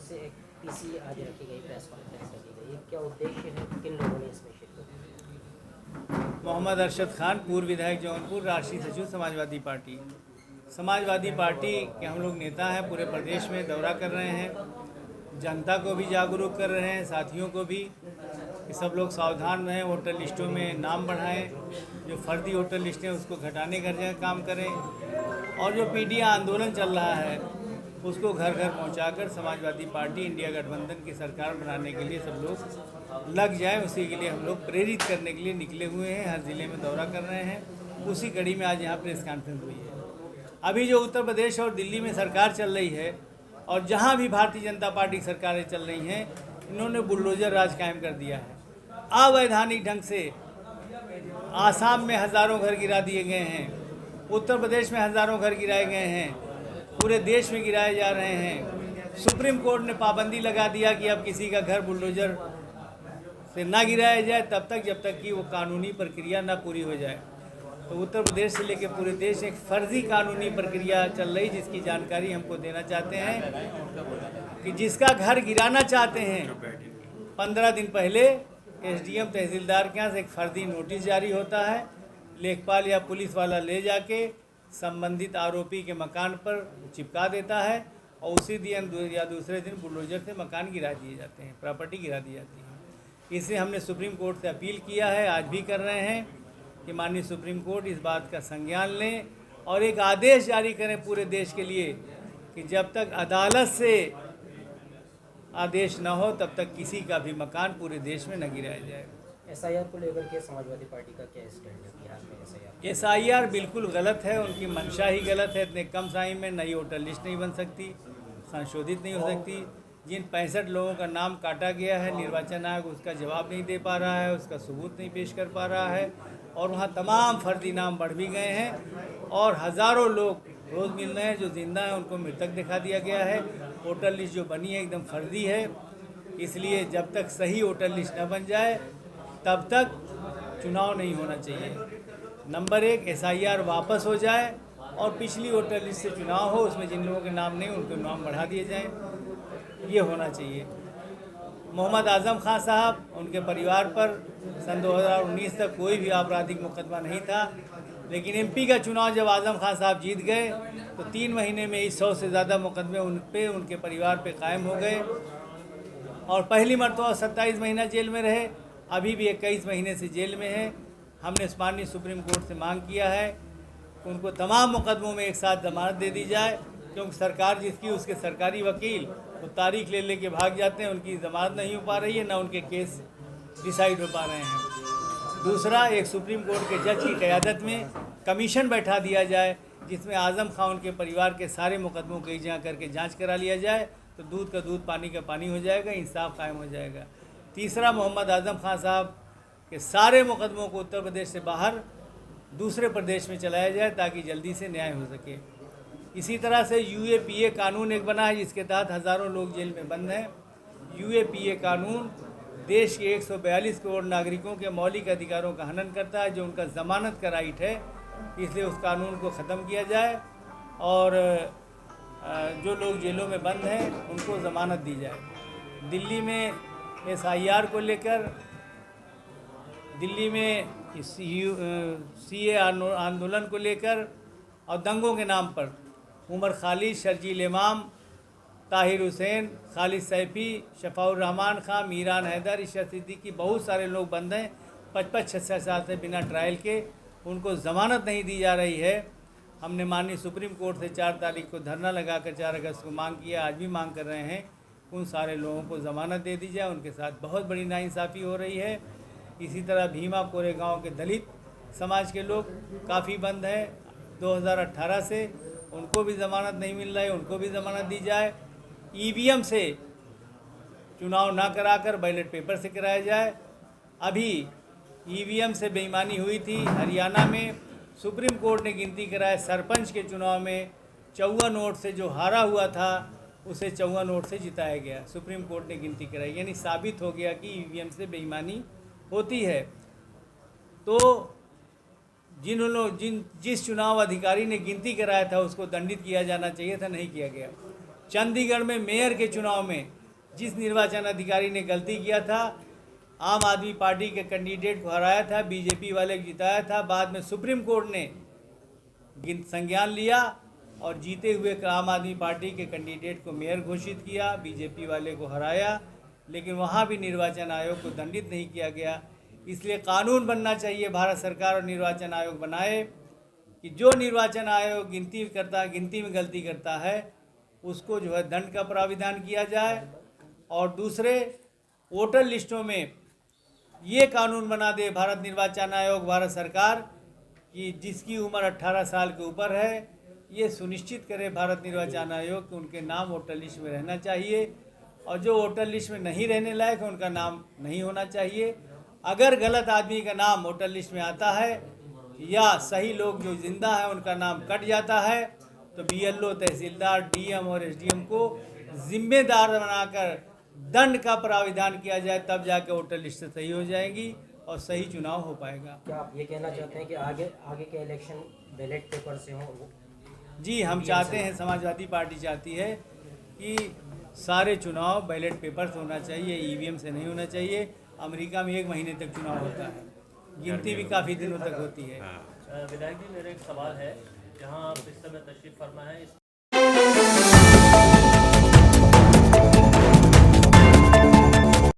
से एक पीसी आज रखी गई, प्रेस कॉन्फ्रेंस रखी गई, ये क्या उद्देश्य है, किन लोगों ने इसमें शिरकत? मोहम्मद अरशद खान, पूर्व विधायक जौनपुर, राष्ट्रीय सचिव समाजवादी पार्टी। समाजवादी पार्टी के हम लोग नेता हैं, पूरे प्रदेश में दौरा कर रहे हैं, जनता को भी जागरूक कर रहे हैं, साथियों को भी कि सब लोग सावधान रहें, वोटर लिस्टों में नाम बढ़ाएं, जो फर्जी वोटर लिस्टें उसको घटाने का काम करें, और जो पीडिया आंदोलन चल रहा है उसको घर घर पहुंचाकर समाजवादी पार्टी इंडिया गठबंधन की सरकार बनाने के लिए सब लोग लग जाएं। उसी के लिए हम लोग प्रेरित करने के लिए निकले हुए हैं, हर ज़िले में दौरा कर रहे हैं। उसी कड़ी में आज यहाँ प्रेस कॉन्फ्रेंस हुई है। अभी जो उत्तर प्रदेश और दिल्ली में सरकार चल रही है और जहाँ भी भारतीय जनता पार्टी की सरकारें चल रही हैं, इन्होंने बुलडोजर राज कायम कर दिया है। अवैधानिक ढंग से आसाम में हज़ारों घर गिरा दिए गए हैं, उत्तर प्रदेश में हज़ारों घर गिराए गए हैं, पूरे देश में गिराए जा रहे हैं। सुप्रीम कोर्ट ने पाबंदी लगा दिया कि अब किसी का घर बुलडोजर से ना गिराया जाए तब तक जब तक कि वो कानूनी प्रक्रिया ना पूरी हो जाए। तो उत्तर प्रदेश से लेकर पूरे देश एक फर्जी कानूनी प्रक्रिया चल रही, जिसकी जानकारी हमको देना चाहते हैं कि जिसका घर गिराना चाहते हैं 15 दिन पहले एसडीएम तहसीलदार के यहाँ से एक फर्जी नोटिस जारी होता है, लेखपाल या पुलिस वाला ले जाके संबंधित आरोपी के मकान पर चिपका देता है और उसी दिन या दूसरे दिन बुलडोजर से मकान गिरा दिए जाते हैं, प्रॉपर्टी गिरा दी जाती है। इससे हमने सुप्रीम कोर्ट से अपील किया है, आज भी कर रहे हैं कि माननीय सुप्रीम कोर्ट इस बात का संज्ञान लें और एक आदेश जारी करें पूरे देश के लिए कि जब तक अदालत से आदेश न हो तब तक किसी का भी मकान पूरे देश में न गिराया जाए। एसआईआर को लेकर के समाजवादी पार्टी का क्या स्टैंड है बिहार में? एसआईआर बिल्कुल गलत है, उनकी मंशा ही गलत है। इतने कम समय में नई वोटर लिस्ट नहीं बन सकती, संशोधित नहीं हो सकती। जिन 65 लोगों का नाम काटा गया है, निर्वाचन आयोग उसका जवाब नहीं दे पा रहा है, उसका सबूत नहीं पेश कर पा रहा है, और वहाँ तमाम फर्जी नाम बढ़ भी गए हैं और हज़ारों लोग रोज़ मिल रहे हैं जो जिंदा हैं, उनको मृतक दिखा दिया गया है। वोटर लिस्ट जो बनी है एकदम फर्जी है, इसलिए जब तक सही वोटर लिस्ट न बन जाए तब तक चुनाव नहीं होना चाहिए। नंबर 1, एसआईआर वापस हो जाए और पिछली वोटर लिस्ट से चुनाव हो, उसमें जिन लोगों के नाम नहीं उनके नाम बढ़ा दिए जाएं, ये होना चाहिए। मोहम्मद आज़म खान साहब, उनके परिवार पर सन 2019 तक कोई भी आपराधिक मुकदमा नहीं था, लेकिन एमपी का चुनाव जब आज़म खान साहब जीत गए तो 3 महीने में ही 100 से ज़्यादा मुकदमे उन पे, उनके परिवार पे कायम हो गए और पहली मरतबा 27 महीना जेल में रहे, अभी भी 21 महीने से जेल में है। हमने माननीय सुप्रीम कोर्ट से मांग किया है कि उनको तमाम मुकदमों में एक साथ जमानत दे दी जाए, क्योंकि सरकार जिसकी उसके सरकारी वकील तो तारीख ले लेके भाग जाते हैं, उनकी जमानत नहीं हो पा रही है, ना उनके केस डिसाइड हो पा रहे हैं। दूसरा, एक सुप्रीम कोर्ट के जज की क़यादत में कमीशन बैठा दिया जाए जिसमें आज़म खान उनके परिवार के सारे मुकदमों को एक जगह करके जांच करा लिया जाए, तो दूध का दूध पानी का पानी हो जाएगा, इंसाफ कायम हो जाएगा। तीसरा, मोहम्मद आज़म खान साहब के सारे मुकदमों को उत्तर प्रदेश से बाहर दूसरे प्रदेश में चलाया जाए ताकि जल्दी से न्याय हो सके। इसी तरह से यूएपीए कानून एक बना है जिसके तहत हज़ारों लोग जेल में बंद हैं। यूएपीए कानून देश के 142 करोड़ नागरिकों के मौलिक अधिकारों का हनन करता है, जो उनका ज़मानत का राइट है, इसलिए उस कानून को ख़त्म किया जाए और जो लोग जेलों में बंद हैं उनको ज़मानत दी जाए। दिल्ली में एसआईआर को लेकर, दिल्ली में सीए आंदोलन को लेकर और दंगों के नाम पर उमर खालिद, शर्जील इमाम, ताहिर हुसैन, खालिद सैफी, शफाउर रहमान खान, मीरान हैदर, इशरत सिद्दीकी, बहुत सारे लोग बंद हैं 55-66 साल से बिना ट्रायल के, उनको ज़मानत नहीं दी जा रही है। हमने माननीय सुप्रीम कोर्ट से 4 तारीख को धरना लगाकर 4 अगस्त को मांग किया, आज भी मांग कर रहे हैं उन सारे लोगों को ज़मानत दे दी जाए। उनके साथ बहुत बड़ी नाइंसाफ़ी हो रही है। इसी तरह भीमा कोरेगांव के दलित समाज के लोग काफ़ी बंद हैं 2018 से, उनको भी ज़मानत नहीं मिल रही है, उनको भी ज़मानत दी जाए। ईवीएम से चुनाव ना कराकर बैलेट पेपर से कराया जाए। अभी ईवीएम से बेईमानी हुई थी हरियाणा में, सुप्रीम कोर्ट ने गिनती कराए सरपंच के चुनाव में 54 वोट से जो हारा हुआ था उसे 54 वोट से जिताया गया, सुप्रीम कोर्ट ने गिनती कराई, यानी साबित हो गया कि ईवीएम से बेईमानी होती है। तो जिस चुनाव अधिकारी ने गिनती कराया था उसको दंडित किया जाना चाहिए था, नहीं किया गया। चंडीगढ़ में मेयर के चुनाव में जिस निर्वाचन अधिकारी ने गलती किया था, आम आदमी पार्टी के कैंडिडेट को हराया था, बीजेपी वाले को जिताया था, बाद में सुप्रीम कोर्ट ने संज्ञान लिया और जीते हुए आम आदमी पार्टी के कैंडिडेट को मेयर घोषित किया, बीजेपी वाले को हराया, लेकिन वहाँ भी निर्वाचन आयोग को दंडित नहीं किया गया। इसलिए कानून बनना चाहिए, भारत सरकार और निर्वाचन आयोग बनाए कि जो निर्वाचन आयोग गिनती में गलती करता है उसको जो है दंड का प्राविधान किया जाए, और दूसरे वोटर लिस्टों में ये कानून बना दे भारत निर्वाचन आयोग, भारत सरकार, कि जिसकी उम्र 18 साल के ऊपर है ये सुनिश्चित करे भारत निर्वाचन आयोग कि उनके नाम वोटर लिस्ट में रहना चाहिए, और जो वोटर लिस्ट में नहीं रहने लायक है उनका नाम नहीं होना चाहिए। अगर गलत आदमी का नाम वोटर लिस्ट में आता है या सही लोग जो जिंदा है उनका नाम कट जाता है तो BLO, तहसीलदार, DM और SDM को जिम्मेदार बनाकर दंड का प्राविधान किया जाए, तब जाके वोटर लिस्ट सही हो जाएगी और सही चुनाव हो पाएगा। क्या आप ये कहना चाहते हैं कि आगे के इलेक्शन बैलेट पेपर से हों? जी, हम चाहते हैं, समाजवादी पार्टी चाहती है कि सारे चुनाव बैलेट पेपर से होना चाहिए, EVM से नहीं होना चाहिए। अमेरिका में 1 महीने तक चुनाव होता है, गिनती भी काफ़ी दिनों तक होती है। विधायक जी, मेरा एक सवाल है, जहां आप इस समय तशरीफ फरमा है,